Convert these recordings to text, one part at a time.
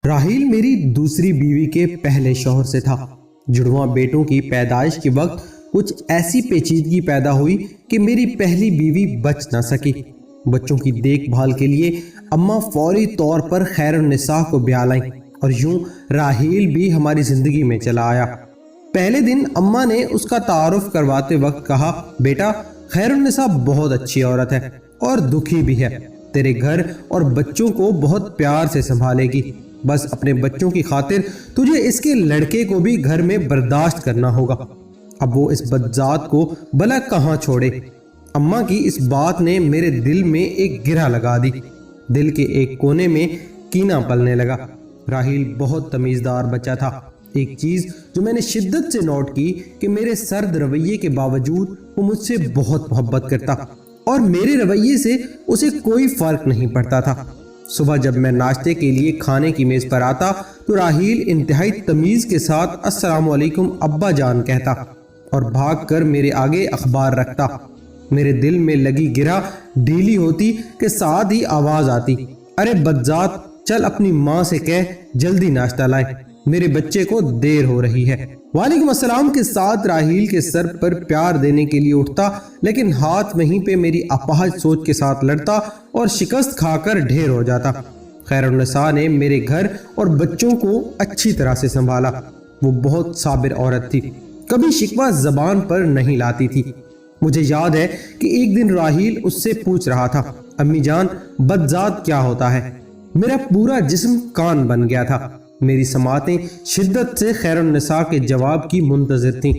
راحیل میری دوسری بیوی کے پہلے شوہر سے تھا۔ جڑواں بیٹوں کی پیدائش کے وقت کچھ ایسی پیچیدگی پیدا ہوئی کہ میری پہلی بیوی بچ نہ سکی۔ بچوں کی دیکھ بھال کے لیے اماں فوری طور پر خیر النساء کو بیا لائیں اور یوں راحیل بھی ہماری زندگی میں چلا آیا۔ پہلے دن اماں نے اس کا تعارف کرواتے وقت کہا، بیٹا خیر النساء بہت اچھی عورت ہے اور دکھی بھی ہے، تیرے گھر اور بچوں کو بہت پیار سے سنبھالے گی، بس اپنے بچوں کی خاطر تجھے اس کے لڑکے کو بھی گھر میں برداشت کرنا ہوگا۔ اب وہ اس بدذات کو بلا کہاں چھوڑے۔ اماں کی اس بات نے میرے دل میں ایک گرہ لگا دی۔ دل کے ایک کونے میں کینہ پلنے لگا۔ راحیل بہت تمیزدار بچہ تھا۔ ایک چیز جو میں نے شدت سے نوٹ کی کہ میرے سرد رویے کے باوجود وہ مجھ سے بہت محبت کرتا اور میرے رویے سے اسے کوئی فرق نہیں پڑتا تھا۔ صبح جب میں ناشتے کے لیے کھانے کی میز پر آتا تو راحیل انتہائی تمیز کے ساتھ السلام علیکم ابا جان کہتا اور بھاگ کر میرے آگے اخبار رکھتا۔ میرے دل میں لگی گرہ ڈھیلی ہوتی کہ ساتھ ہی آواز آتی، ارے بدذات، چل اپنی ماں سے کہہ جلدی ناشتہ لائے، میرے بچے کو دیر ہو رہی ہے۔ وعلیکم السلام کے ساتھ راحیل کے سر پر پیار دینے کے لیے اٹھتا، لیکن ہاتھ وہیں پہ میری اپاہج سوچ کے ساتھ لڑتا اور شکست کھا کر ڈھیر ہو جاتا۔ خیر النساء نے میرے گھر اور بچوں کو اچھی طرح سے سنبھالا۔ وہ بہت صابر عورت تھی، کبھی شکوہ زبان پر نہیں لاتی تھی۔ مجھے یاد ہے کہ ایک دن راحیل اس سے پوچھ رہا تھا، امی جان بدذات کیا ہوتا ہے؟ میرا پورا جسم کان بن گیا تھا۔ میری سماعتیں شدت سے خیر النساء کے جواب کی منتظر تھیں۔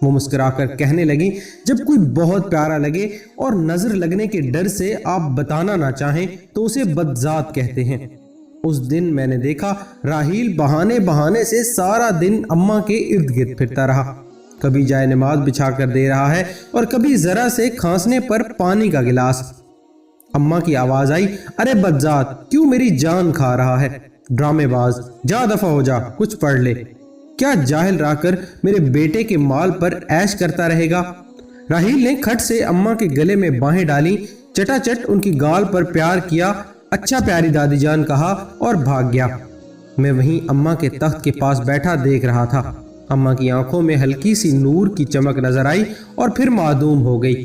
وہ مسکرا کر کہنے لگی، جب کوئی بہت پیارا لگے اور نظر لگنے کے ڈر سے آپ بتانا نہ چاہیں تو اسے بدذات کہتے ہیں۔ اس دن میں نے دیکھا راحیل بہانے سے سارا دن اماں کے ارد گرد پھرتا رہا۔ کبھی جائے نماز بچھا کر دے رہا ہے اور کبھی ذرا سے کھانسنے پر پانی کا گلاس۔ اماں کی آواز آئی، ارے بدذات، کیوں میری جان کھا رہا ہے؟ ڈرامے باز، جا دفع ہو جا، کچھ پڑھ لے۔ کیا جاہل رہ کر میرے بیٹے کے مال پر عیش کرتا رہے گا؟ راحیل نے کھٹ سے اماں کے گلے میں باہیں ڈالی، چٹا چٹ ان کی گال پر پیار کیا، اچھا پیاری دادی جان کہا اور بھاگ گیا۔ میں وہیں اماں کے تخت کے پاس بیٹھا دیکھ رہا تھا۔ اماں کی آنکھوں میں ہلکی سی نور کی چمک نظر آئی اور پھر معدوم ہو گئی۔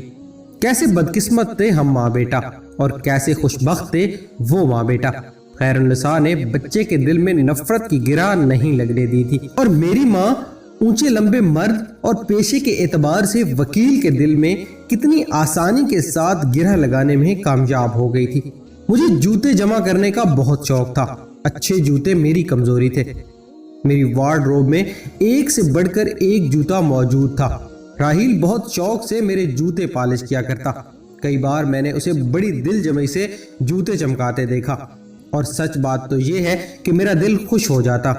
کیسے بدقسمت تھے ہم ماں بیٹا اور کیسے خوش بخت تھے وہ ماں بیٹا۔ خیر النساء نے بچے کے دل میں نفرت کی گرہ نہیں لگنے دی تھی، اور میری ماں اونچے لمبے مرد اور پیشے کے اعتبار سے وکیل کے دل میں کتنی آسانی کے ساتھ گرہ لگانے میں کامیاب ہو گئی تھی۔ مجھے جوتے جمع کرنے کا بہت شوق تھا۔ اچھے جوتے میری کمزوری تھے۔ میری وارڈروب میں ایک سے بڑھ کر ایک جوتا موجود تھا۔ راحیل بہت شوق سے میرے جوتے پالش کیا کرتا۔ کئی بار میں نے اسے بڑی دل جمعی سے جوتے چمکاتے دیکھا، اور سچ بات تو یہ ہے کہ میرا دل خوش ہو جاتا۔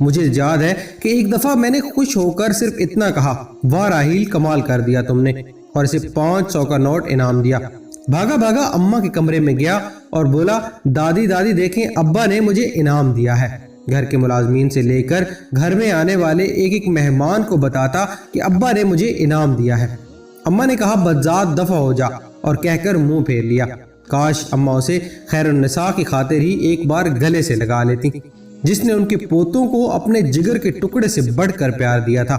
مجھے یاد ہے کہ ایک دفعہ میں نے خوش ہو کر صرف اتنا کہا، واہ راحیل، کمال کر دیا تم نے، اور اسے 500 کا نوٹ انعام دیا۔ بھاگا بھاگا اماں کے کمرے میں گیا اور بولا، دادی دیکھیں، ابا نے مجھے انعام دیا ہے۔ گھر کے ملازمین سے لے کر گھر میں آنے والے ایک ایک مہمان کو بتاتا کہ ابا نے مجھے انعام دیا ہے۔ اماں نے کہا، بدذات دفع ہو جا، اور کہہ کر منہ پھیر لیا۔ کاش اماں اسے خیر النساء کی خاطر ہی ایک بار گلے سے لگا لیتی، جس نے ان کے پوتوں کو اپنے جگر کے ٹکڑے سے بڑھ کر پیار دیا تھا۔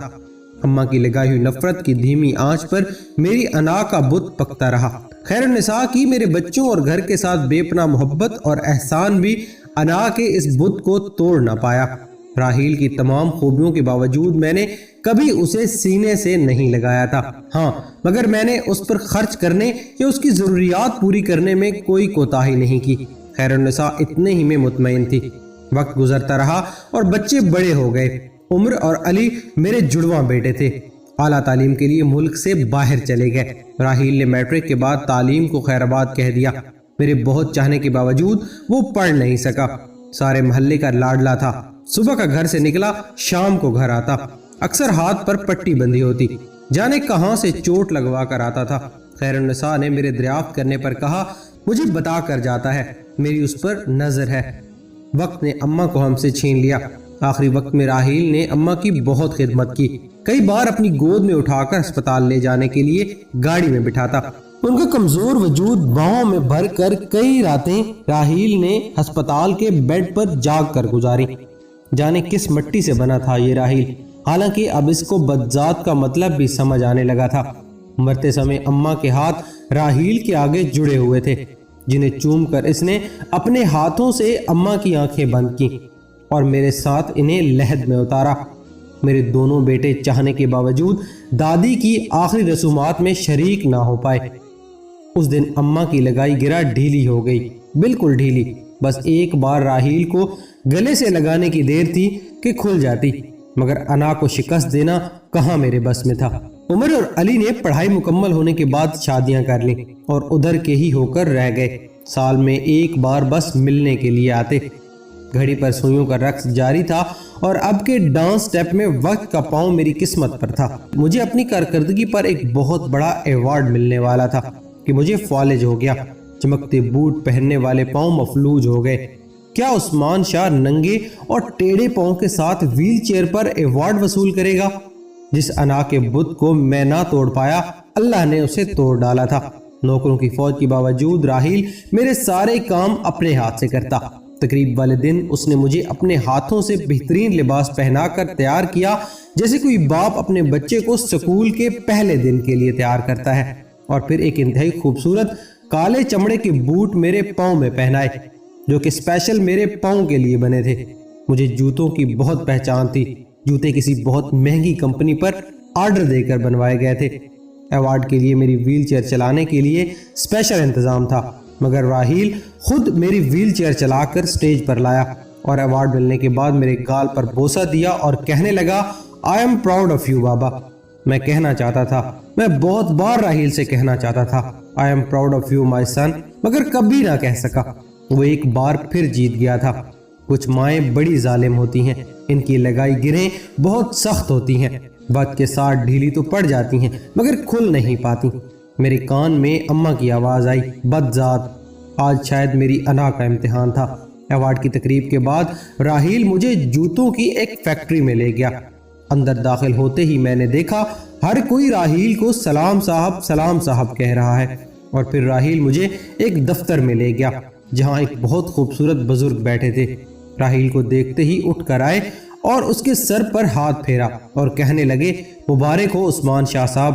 اماں کی لگائی ہوئی نفرت کی دھیمی آنچ پر میری انا کا بت پکتا رہا۔ خیر النساء کی میرے بچوں اور گھر کے ساتھ بے پناہ محبت اور احسان بھی انا کے اس بت کو توڑ نہ پایا۔ راحیل کی تمام خوبیوں کے باوجود میں نے کبھی اسے سینے سے نہیں لگایا تھا، ہاں مگر میں نے اس پر خرچ کرنے یا اس کی ضروریات پوری کرنے میں کوئی کوتاہی نہیں کی۔ خیر النساء اتنے ہی میں مطمئن تھی۔ وقت گزرتا رہا اور بچے بڑے ہو گئے۔ عمر اور علی میرے جڑواں بیٹے تھے، اعلیٰ تعلیم کے لیے ملک سے باہر چلے گئے۔ راحیل نے میٹرک کے بعد تعلیم کو خیر آباد کہہ دیا۔ میرے بہت چاہنے کے باوجود وہ پڑھ نہیں سکا۔ سارے محلے کا لاڈلا تھا۔ صبح کا گھر سے نکلا، شام کو گھر آتا۔ اکثر ہاتھ پر پٹی بندھی ہوتی، جانے کہاں سے چوٹ لگوا کر آتا تھا۔ خیر النساء نے میرے دریافت کرنے پر کہا، مجھے بتا کر جاتا ہے، میری اس پر نظر ہے۔ وقت نے اماں کو ہم سے چھین لیا۔ آخری وقت میں راحیل نے اماں کی بہت خدمت کی۔ کئی بار اپنی گود میں اٹھا کر ہسپتال لے جانے کے لیے گاڑی میں بٹھاتا۔ ان کا کمزور وجود باہوں میں بھر کر کئی راتیں راحیل نے ہسپتال کے بیڈ پر جاگ کر گزاری۔ جانے کس مٹی سے بنا تھا یہ راحیل، حالانکہ اب اس کو بدذات کا مطلب بھی سمجھ آنے لگا تھا۔ مرتے سمے اماں کے ہاتھ راحیل کے آگے جڑے ہوئے تھے، جنہیں چوم کر اس نے اپنے ہاتھوں سے اماں کی آنکھیں بند کی اور میرے ساتھ انہیں لحد میں اتارا۔ میرے دونوں بیٹے چاہنے کے باوجود دادی کی آخری رسومات میں شریک نہ ہو پائے۔ اس دن اماں کی لگائی گرا ڈھیلی ہو گئی، بالکل ڈھیلی، بس ایک بار راحیل کو گلے سے لگانے کی دیر تھی کہ کھل جاتی، مگر انا کو شکست دینا کہاں میرے بس میں تھا۔ عمر اور علی نے پڑھائی مکمل ہونے کے بعد شادیاں کر لیں اور ادھر کے ہی ہو کر رہ گئے، سال میں ایک بار بس ملنے کے لیے آتے۔ گھڑی پر سوئیوں کا رقص جاری تھا اور اب کے ڈانس سٹیپ میں وقت کا پاؤں میری قسمت پر تھا۔ مجھے اپنی کارکردگی پر ایک بہت بڑا ایوارڈ ملنے والا تھا کہ مجھے فالج ہو گیا۔ چمکتے بوٹ پہننے والے پاؤں مفلوج ہو گئے۔ کیا عثمان شاہ ننگے اور ٹیڑے پاؤں کے ساتھ ویل چیئر پر ایوارڈ وصول کرے گا؟ جس انا کے بت کو میں نہ توڑ پایا، اللہ نے اسے توڑ ڈالا تھا۔ نوکروں کی فوج کے باوجود راحیل میرے سارے کام اپنے ہاتھ سے کرتا۔ تقریب والے دن اس نے مجھے اپنے ہاتھوں سے بہترین لباس پہنا کر تیار کیا، جیسے کوئی باپ اپنے بچے کو سکول کے پہلے دن کے لیے تیار کرتا ہے، اور پھر ایک انتہائی خوبصورت کالے چمڑے کے بوٹ میرے پاؤں میں پہنائے، جو کہ اسپیشل میرے پاؤں کے لیے بنے تھے۔ مجھے جوتوں کی بہت پہچان تھی، جوتے کسی بہت مہنگی کمپنی پر آرڈر دے کر بنوائے گئے تھے۔ ایوارڈ کے لیے میری ویل چیئر چلانے کے لیے اسپیشل انتظام تھا، مگر راحیل خود میری ویل چیئر چلا کر سٹیج پر لایا اور ایوارڈ ملنے کے بعد میرے گال پر بوسہ دیا اور کہنے لگا، I am proud of you بابا۔ میں کہنا چاہتا تھا، میں بہت بار راحیل سے کہنا چاہتا تھا I am proud of you my son، مگر کبھی نہ کہہ سکا۔ وہ ایک بار پھر جیت گیا تھا۔ کچھ مائیں بڑی ظالم ہوتی ہیں، ان کی لگائی گریں بہت سخت ہوتی ہیں، وقت کے ساتھ ڈھیلی تو پڑ جاتی ہیں مگر کھل نہیں پاتی۔ میرے کان میں اماں کی آواز آئی، بدذات، آج شاید میری انا کا امتحان تھا۔ ایوارڈ کی تقریب کے بعد راحیل مجھے جوتوں کی ایک فیکٹری میں لے گیا۔ اندر داخل ہوتے ہی میں نے دیکھا ہر کوئی راحیل کو سلام صاحب کہہ رہا ہے، اور پھر راحیل مجھے ایک دفتر میں لے گیا جہاں ایک بہت خوبصورت بزرگ بیٹھے تھے۔ راحیل کو دیکھتے ہی اٹھ کر آئے اور اس کے سر پر ہاتھ پھیرا اور کہنے لگے، مبارک ہو عثمان شاہ صاحب،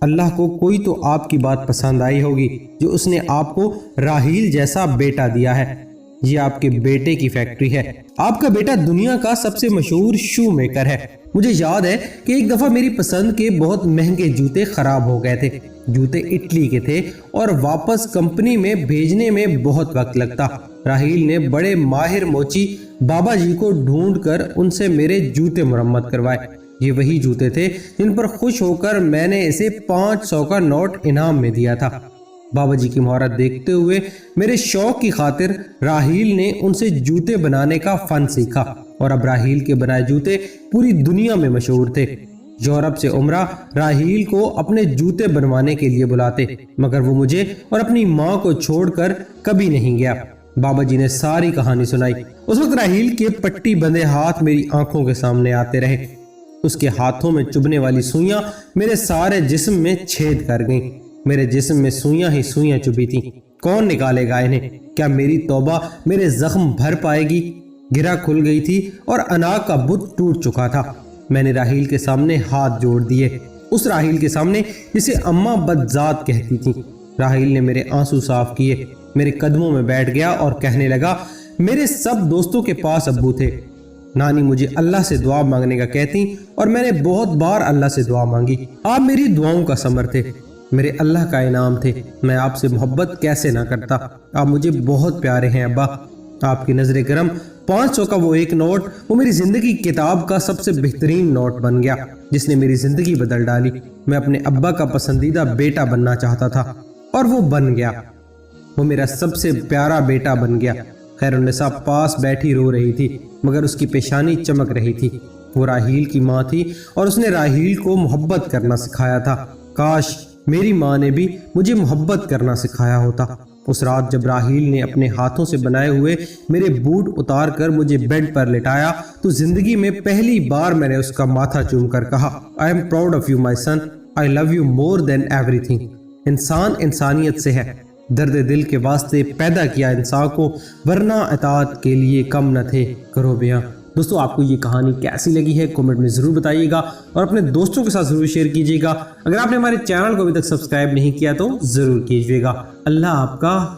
اللہ کو کوئی تو آپ کی بات پسند آئی ہوگی جو اس نے آپ کو راحیل جیسا بیٹا دیا ہے۔ یہ آپ کے بیٹے کی فیکٹری ہے، آپ کا بیٹا دنیا کا سب سے مشہور شو میکر ہے۔ مجھے یاد ہے کہ ایک دفعہ میری پسند کے بہت مہنگے جوتے خراب ہو گئے تھے، جوتے اٹلی کے تھے اور واپس کمپنی میں بھیجنے میں بہت وقت لگتا۔ راحیل نے بڑے ماہر موچی بابا جی کو ڈھونڈ کر ان سے میرے جوتے مرمت کروائے۔ یہ وہی جوتے تھے جن پر خوش ہو کر میں نے اسے 500 کا نوٹ انعام میں دیا تھا۔ بابا جی کی مہارت دیکھتے ہوئے میرے شوق کی خاطر راحیل نے ان سے جوتے بنانے کا فن سیکھا، اور اب راحیل کے بنائے جوتے پوری دنیا میں مشہور تھے۔ یورپ سے عمرہ راحیل کو اپنے جوتے بنوانے کے لیے بلاتے، مگر وہ مجھے اور اپنی ماں کو چھوڑ کر کبھی نہیں گیا۔ بابا جی نے ساری کہانی سنائی۔ اس وقت راحیل کے پٹی بندے ہاتھ میری آنکھوں کے سامنے آتے رہے۔ اس کے ہاتھوں میں چبھنے والی سوئیاں میرے سارے جسم میں چھید کر گئیں۔ میرے جسم میں سوئیاں ہی سوئیاں چبھی تھیں۔ کون نکالے گا انہیں؟ کیا میری توبہ میرے زخم بھر پائے گی؟ گرہ کھل گئی تھی اور انا کا بت ٹوٹ چکا تھا۔ میں نے راحیل کے سامنے ہاتھ جوڑ دیے، اس راحیل کے سامنے جسے اماں بدذات کہتی تھی۔ راحیل نے میرے آنسو صاف کیے، میرے قدموں میں بیٹھ گیا اور کہنے لگا، میرے سب دوستوں کے پاس ابو تھے، نانی مجھے اللہ سے دعا مانگنے کا کہتی اور میں نے بہت بار اللہ سے دعا مانگی۔ آپ میری دعاؤں کا ثمر تھے، میرے اللہ کا انعام تھے۔ میں آپ سے محبت کیسے نہ کرتا؟ آپ مجھے بہت پیارے ہیں ابا۔ آپ کی نظر کرم 500 کا وہ ایک نوٹ، وہ میری زندگی کتاب کا سب سے بہترین نوٹ بن گیا جس نے میری زندگی بدل ڈالی۔ میں اپنے ابا کا پسندیدہ بیٹا بننا چاہتا تھا اور وہ بن گیا، وہ میرا سب سے پیارا بیٹا بن گیا۔ خیر النساء پاس بیٹھی رو رہی تھی مگر اس کی پیشانی چمک رہی تھی۔ وہ راحیل کی ماں تھی اور اس نے راحیل کو محبت کرنا سکھایا تھا۔ کاش میری ماں نے بھی مجھے محبت کرنا سکھایا ہوتا۔ اس رات جب راحیل نے اپنے ہاتھوں سے بنائے ہوئے میرے بوٹ اتار کر مجھے بیڈ پر لٹایا تو زندگی میں پہلی بار میں نے اس کا ماتھا چوم کر کہا، I am proud of you my son, I love you more than everything۔ انسان انسانیت سے ہے، درد دل کے واسطے پیدا کیا انسان کو، ورنہ اطاعت کے لیے کم نہ تھے کرو بیاں۔ دوستو آپ کو یہ کہانی کیسی لگی ہے کمنٹ میں ضرور بتائیے گا اور اپنے دوستوں کے ساتھ ضرور شیئر کیجیے گا۔ اگر آپ نے ہمارے چینل کو ابھی تک سبسکرائب نہیں کیا تو ضرور کیجیے گا۔ اللہ آپ کا